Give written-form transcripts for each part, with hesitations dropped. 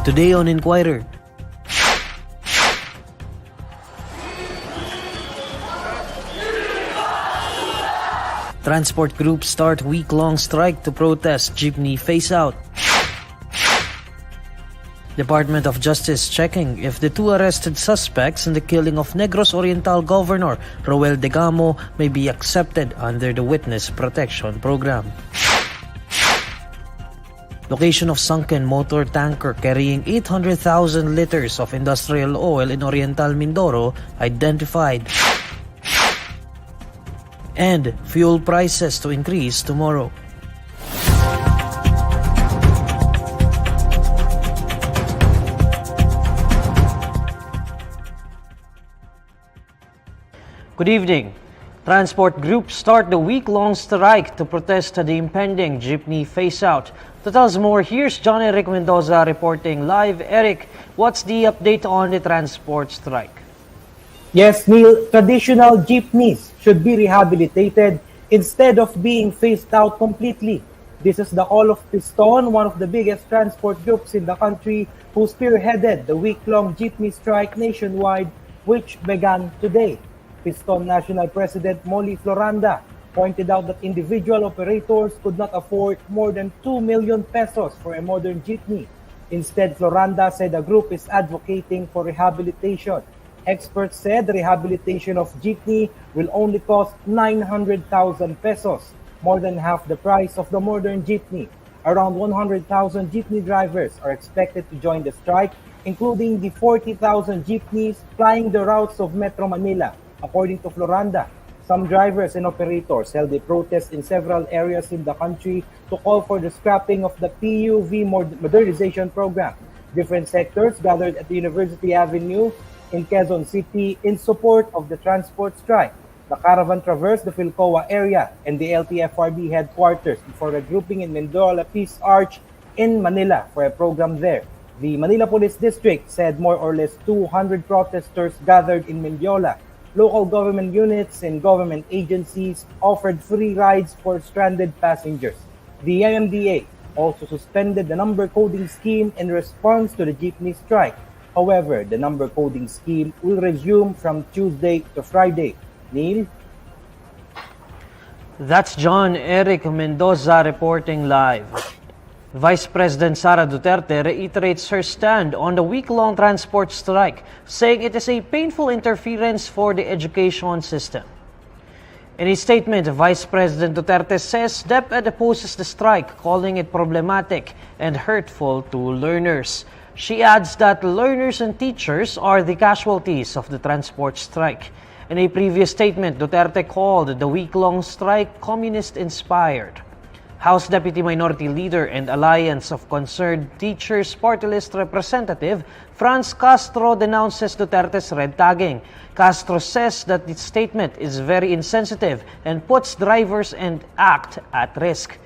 Today on Inquirer. Transport groups start week-long strike to protest jeepney phaseout. Department of Justice checking if the two arrested suspects in the killing of Negros Oriental Governor Roel Degamo may be accepted under the Witness Protection Program. Location of sunken motor tanker carrying 800,000 liters of industrial oil in Oriental Mindoro identified. And fuel prices to increase tomorrow. Good evening. Transport groups start the week-long strike to protest the impending jeepney phase-out. To tell us more, here's John Eric Mendoza reporting live. Eric, what's the update on the transport strike? Yes, Neil, traditional jeepneys should be rehabilitated instead of being phased out completely. This is the call of Piston, one of the biggest transport groups in the country, who spearheaded the week-long jeepney strike nationwide, which began today. Piston National President Molly Floranda pointed out that individual operators could not afford more than 2 million pesos for a modern jeepney. Instead, Floranda said the group is advocating for rehabilitation. Experts said rehabilitation of jeepney will only cost 900,000 pesos, more than half the price of the modern jeepney. Around 100,000 jeepney drivers are expected to join the strike, including the 40,000 jeepneys plying the routes of Metro Manila. According to Floranda, some drivers and operators held a protest in several areas in the country to call for the scrapping of the PUV modernization program. Different sectors gathered at the University Avenue in Quezon City in support of the transport strike. The caravan traversed the Philcoa area and the LTFRB headquarters before regrouping in Mendola Peace Arch in Manila for a program there. The Manila Police District said more or less 200 protesters gathered in Mendiola. Local government units and government agencies offered free rides for stranded passengers. The MMDA also suspended the number coding scheme in response to the jeepney strike. However, the number coding scheme will resume from Tuesday to Friday. Neil? That's John Eric Mendoza reporting live. Vice President Sara Duterte reiterates her stand on the week-long transport strike, saying it is a painful interference for the education system. In a statement, Vice President Duterte says DepEd opposes the strike, calling it problematic and hurtful to learners. She adds that learners and teachers are the casualties of the transport strike. In a previous statement, Duterte called the week-long strike communist-inspired. House Deputy Minority Leader and Alliance of Concerned Teachers Party List Representative Franz Castro denounces Duterte's red tagging. Castro says that the statement is very insensitive and puts drivers and ACT at risk.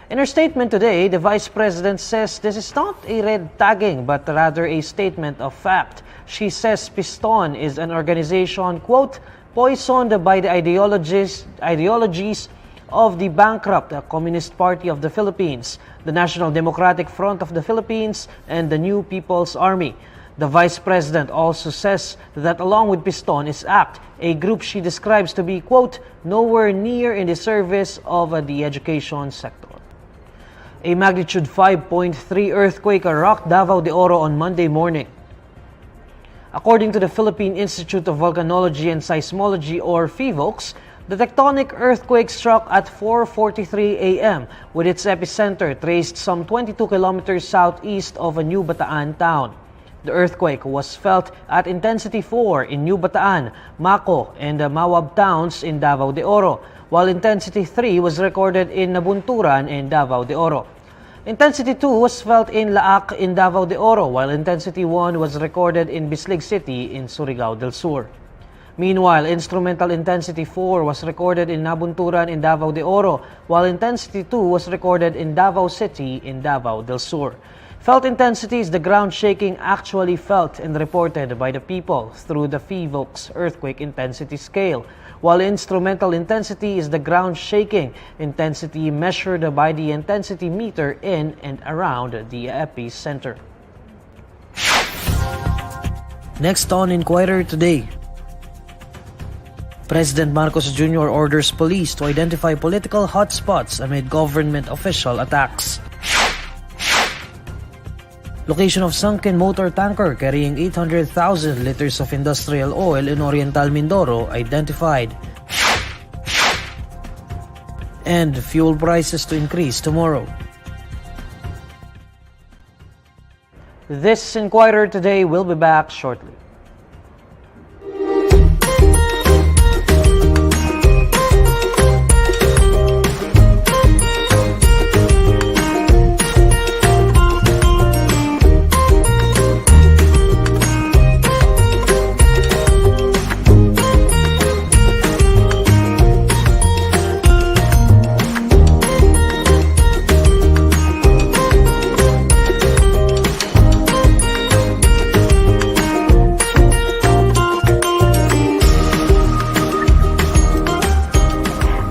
In her statement today, the Vice President says this is not a red tagging but rather a statement of fact. She says Piston is an organization, quote, poisoned by the ideologies of the bankrupt Communist Party of the Philippines, the National Democratic Front of the Philippines, and the New People's Army. The Vice President also says that along with Piston is ACT, a group she describes to be, quote, nowhere near in the service of the education sector. A magnitude 5.3 earthquake rocked Davao de Oro on Monday morning. According to the Philippine Institute of Volcanology and Seismology, or PHIVOLCS, the tectonic earthquake struck at 4:43 a.m. with its epicenter traced some 22 kilometers southeast of a New Bataan town. The earthquake was felt at intensity 4 in New Bataan, Maco, and the Mawab towns in Davao de Oro, while intensity 3 was recorded in Nabunturan and Davao de Oro. Intensity 2 was felt in Laak in Davao de Oro, while intensity 1 was recorded in Bislig City in Surigao del Sur. Meanwhile, instrumental intensity 4 was recorded in Nabunturan in Davao de Oro, while intensity 2 was recorded in Davao City in Davao del Sur. Felt intensity is the ground shaking actually felt and reported by the people through the PHIVOLCS earthquake intensity scale, while instrumental intensity is the ground shaking intensity measured by the intensity meter in and around the epicenter. Next on Inquirer Today. President Marcos Jr. orders police to identify political hotspots amid government official attacks. Location of sunken motor tanker carrying 800,000 liters of industrial oil in Oriental Mindoro identified. And fuel prices to increase tomorrow. This Inquirer Today will be back shortly.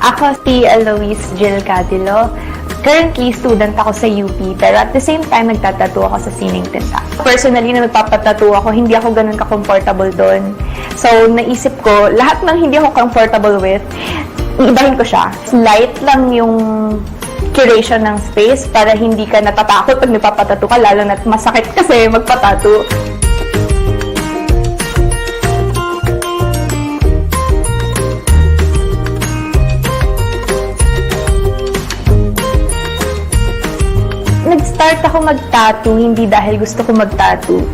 Ako si Eloise Jill Cadilo. Currently, student ako sa UP, pero at the same time, nagtatattoo ako sa sining tinta. Personally, na nagpapatattoo ako, hindi ako ganun ka-comfortable doon. So, naisip ko, lahat ng hindi ako comfortable with, ibahin ko siya. Light lang yung curation ng space para hindi ka natatakot pag nagpapatattoo ka, lalo na't masakit kasi magpatattoo. Nag-start ako mag-tattoo, hindi dahil gusto ko mag-tattoo.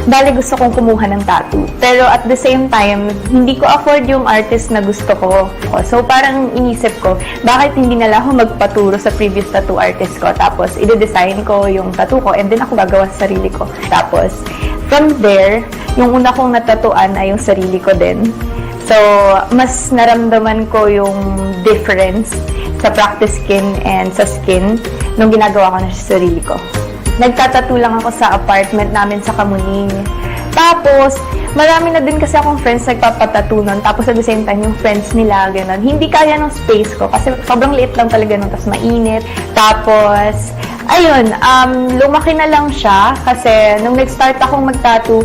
Bale, gusto kong kumuha ng tattoo. Pero at the same time, hindi ko afford yung artist na gusto ko. So parang inisip ko, bakit hindi nala ako magpaturo sa previous tattoo artist ko? Tapos, i-design ko yung tattoo ko and then ako gagawa sa sarili ko. Tapos, from there, yung una kong natatuan ay yung sarili ko din. So, mas naramdaman ko yung difference sa practice skin and sa skin nung ginagawa ko na sa sarili ko. Nagtatattoo lang ako sa apartment namin sa Kamuning. Tapos, marami na din kasi akong friends nagpapatattoo nun. Tapos at the same time, yung friends nila, gano'n. Hindi kaya ng space ko kasi sobrang liit lang talaga nun. Tapos mainit. Tapos, ayun, lumaki na lang siya kasi nung nag-start akong mag-tattoo,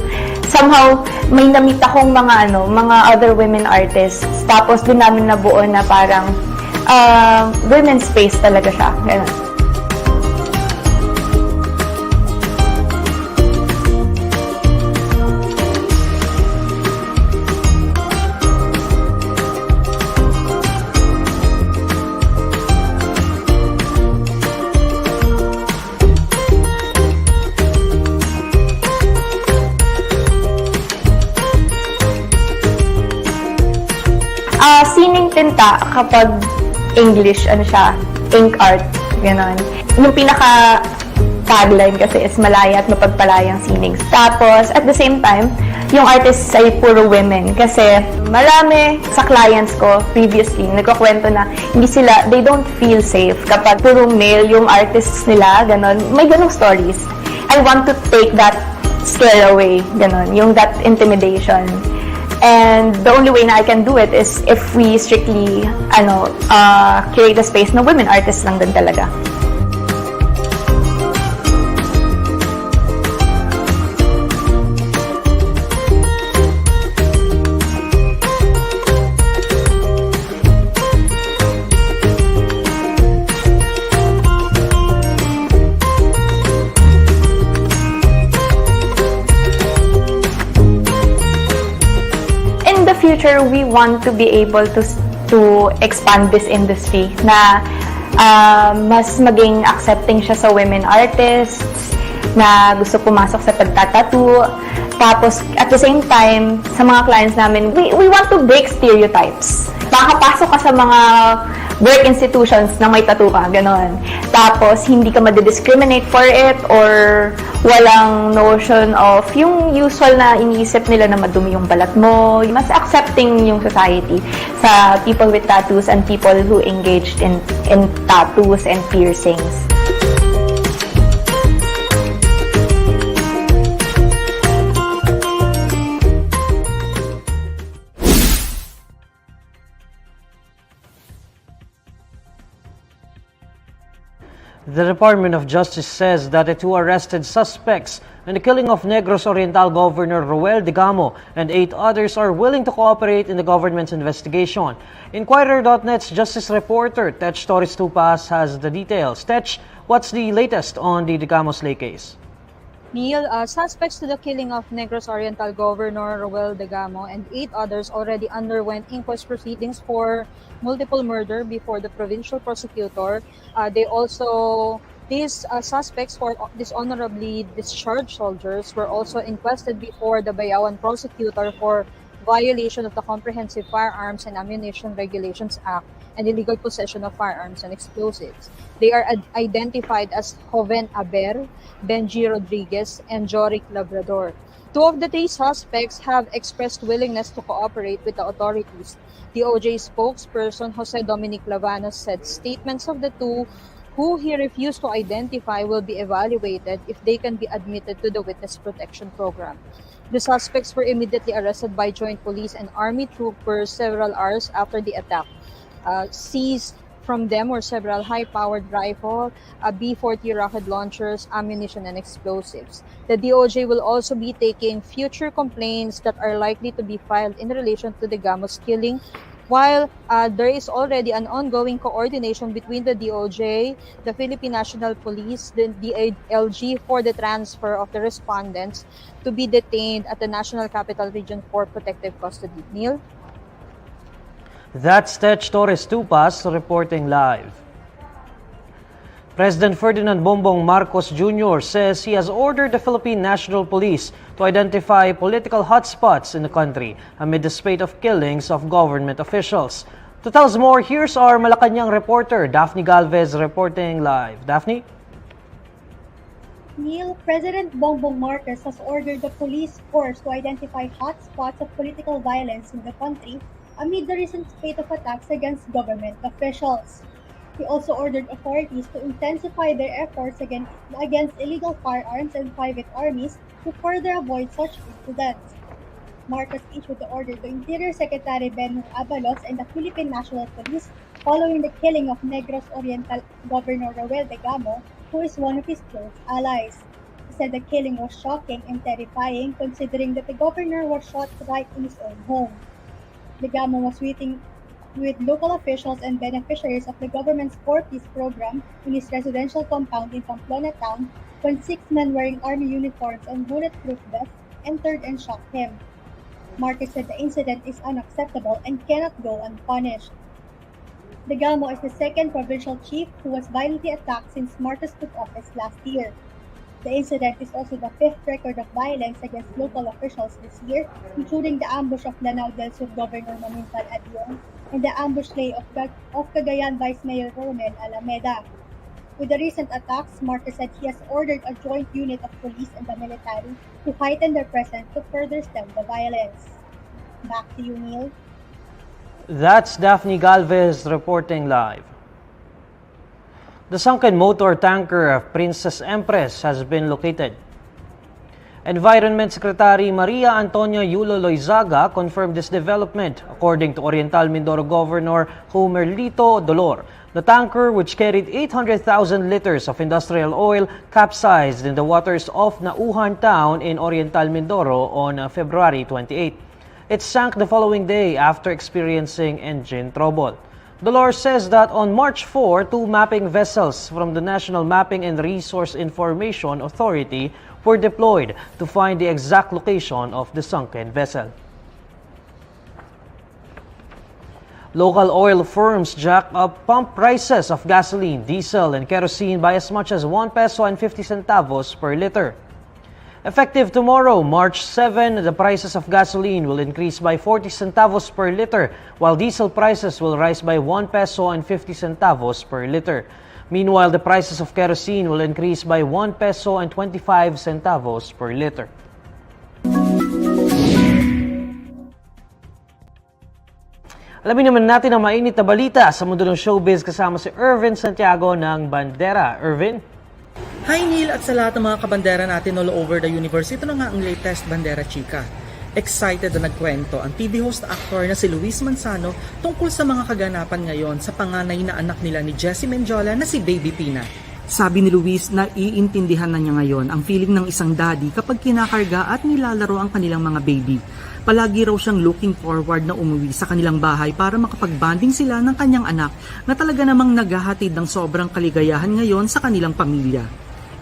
somehow may namit akong mga other women artists. Tapos doon namin nabuo na parang women's space talaga siya. Gano'n. Sining tinta, kapag English, ink art, gano'n. Yung pinaka-tagline kasi is malaya at mapagpalayang sining. Tapos, at the same time, yung artists ay puro women kasi marami sa clients ko previously, nagkakwento na they don't feel safe kapag puro male yung artists nila, gano'n. May ganong stories. I want to take that scare away, gano'n, yung that intimidation. And the only way na I can do it is if we strictly create a space na women artists lang din talaga. Future, we want to be able to expand this industry na mas maging accepting siya sa women artists na gusto pumasok sa pagtatattoo. Tapos, at the same time, sa mga clients namin, we want to break stereotypes. Makakapasok ka sa mga work institutions na may tattoo ka, gano'n. Tapos, hindi ka madidiscriminate for it or walang notion of yung usual na iniisip nila na madumi yung balat mo. Mas accepting yung society sa people with tattoos and people who engaged in tattoos and piercings. The Department of Justice says that the two arrested suspects in the killing of Negros Oriental Governor Roel Degamo and 8 others are willing to cooperate in the government's investigation. INQUIRER.net's justice reporter Tech Torres Tupas has the details. Tech, what's the latest on the Degamo slay case? Neil, suspects to the killing of Negros Oriental Governor Roel Degamo and 8 others already underwent inquest proceedings for multiple murder before the provincial prosecutor. These suspects for dishonorably discharged soldiers were also inquested before the Bayawan prosecutor for violation of the Comprehensive Firearms and Ammunition Regulations Act and illegal possession of firearms and explosives. They are identified as Joven Aber, Benji Rodriguez, and Joric Labrador. 2 of the 3 suspects have expressed willingness to cooperate with the authorities. The OJ spokesperson Jose Dominic Lavanos said statements of the 2 who he refused to identify will be evaluated if they can be admitted to the Witness Protection Program. The suspects were immediately arrested by Joint Police and Army troopers several hours after the attack. Seized from them were several high-powered rifles, B-40 rocket launchers, ammunition, and explosives. The DOJ will also be taking future complaints that are likely to be filed in relation to Degamo's killing, while there is already an ongoing coordination between the DOJ, the Philippine National Police, the DLG for the transfer of the respondents to be detained at the National Capital Region for protective custody. Neil? That's Tech Torres Tupas reporting live. President Ferdinand Bongbong Marcos Jr. says he has ordered the Philippine National Police to identify political hotspots in the country amid the spate of killings of government officials. To tell us more, here's our Malacanang reporter, Daphne Galvez, reporting live. Daphne? Neil, President Bongbong Marcos has ordered the police force to identify hotspots of political violence in the country amid the recent spate of attacks against government officials. He also ordered authorities to intensify their efforts against illegal firearms and private armies to further avoid such incidents. Marcos issued the order to Interior Secretary Ben Abalos and the Philippine National Police following the killing of Negros Oriental Governor Roel Degamo, who is one of his close allies. He said the killing was shocking and terrifying considering that the governor was shot right in his own home. Degamo was waiting with local officials and beneficiaries of the government's 4-piece program in his residential compound in Pamplona town when 6 men wearing army uniforms and bulletproof vests entered and shot him. Marcos said the incident is unacceptable and cannot go unpunished. Degamo is the 2nd provincial chief who was violently attacked since Marcos took office last year. The incident is also the 5th record of violence against local officials this year, including the ambush of Lanao del Sur Governor Mamintal Adion and the ambush lay of Cagayan Vice Mayor Ronel Alameda. With the recent attacks, Marcos said he has ordered a joint unit of police and the military to heighten their presence to further stem the violence. Back to you, Neil. That's Daphne Galvez reporting live. The sunken motor tanker of Princess Empress has been located. Environment Secretary Maria Antonia Yulo Loizaga confirmed this development, according to Oriental Mindoro Governor Homerlito Dolor. The tanker, which carried 800,000 liters of industrial oil, capsized in the waters of Nauhan Town in Oriental Mindoro on February 28. It sank the following day after experiencing engine trouble. Dolores says that on March 4, 2 mapping vessels from the National Mapping and Resource Information Authority were deployed to find the exact location of the sunken vessel. Local oil firms jack up pump prices of gasoline, diesel, and kerosene by as much as 1 peso and 50 centavos per liter. Effective tomorrow, March 7, the prices of gasoline will increase by 40 centavos per liter, while diesel prices will rise by 1 peso and 50 centavos per liter. Meanwhile, the prices of kerosene will increase by 1 peso and 25 centavos per liter. Alamin naman natin ang mainit na balita sa mundo ng showbiz kasama si Irvin Santiago ng Bandera. Irvin? Hi Neil at sa lahat ng mga kabandera natin all over the universe. Ito na nga ang latest Bandera Chika. Excited na nagkwento ang TV host actor na si Luis Manzano tungkol sa mga kaganapan ngayon sa panganay na anak nila ni Jessie Menjola na si Baby Pina. Sabi ni Luis na iintindihan na niya ngayon ang feeling ng isang daddy kapag kinakarga at nilalaro ang kanilang mga baby. Palagi raw siyang looking forward na umuwi sa kanilang bahay para makapag-bonding sila ng kanyang anak na talaga namang naghahatid ng sobrang kaligayahan ngayon sa kanilang pamilya.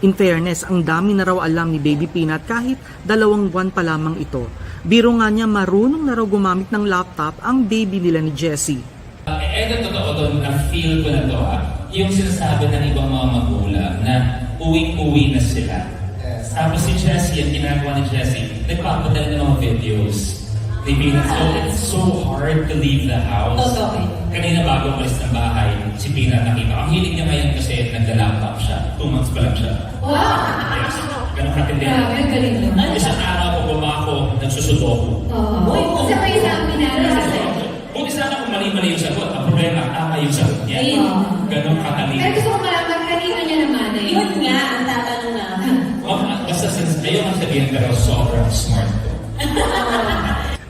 In fairness, ang dami na raw alam ni Baby Peanut kahit 2 buwan pa lamang ito. Biro nga niya marunong na raw gumamit ng laptop ang baby nila ni Jessie. Totoo doon, na-feel ko na to yung sinasabi ng ibang mga magulang na uwi-uwi na sila. Tapos si Jessie, ang ginagawa ni Jessie, nagpapadala ng mga videos. So it's so hard to leave the house. Kanina bago umalis ng bahay, si Peanut nakita. Ang hilig niya ngayon kasi nagda-laptop siya. 2 months pa lang siya. Wow! Yes. Ganun katindi. Galing naman. Isang araw ko bumako, nagsusudoku. Isa pa isa ang pinara. Kung isa na kung mali-mali yung sagot, ang problema, tama yung sagot niya. Ganun katalino. Pero gusto ko malaman, kanina niya naman eh. Yun nga, ang tatanong namin. Basta since ayaw ang sabihin, pero sobrang smart ko.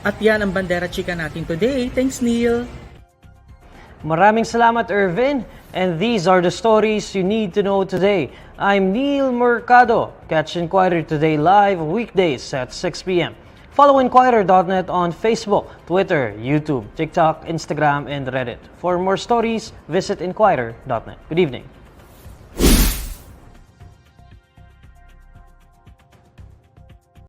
At yan ang Bandera Chika natin today. Thanks, Neil. Maraming salamat, Irvin. And these are the stories you need to know today. I'm Neil Mercado. Catch Inquirer Today live weekdays at 6 p.m. Follow INQUIRER.net on Facebook, Twitter, YouTube, TikTok, Instagram, and Reddit. For more stories, visit INQUIRER.net. Good evening.